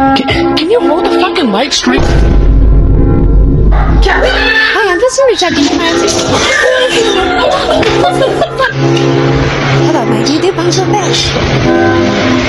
Can you hold the fucking light straight? This is rejecting friends. How about my beauty bang so bad?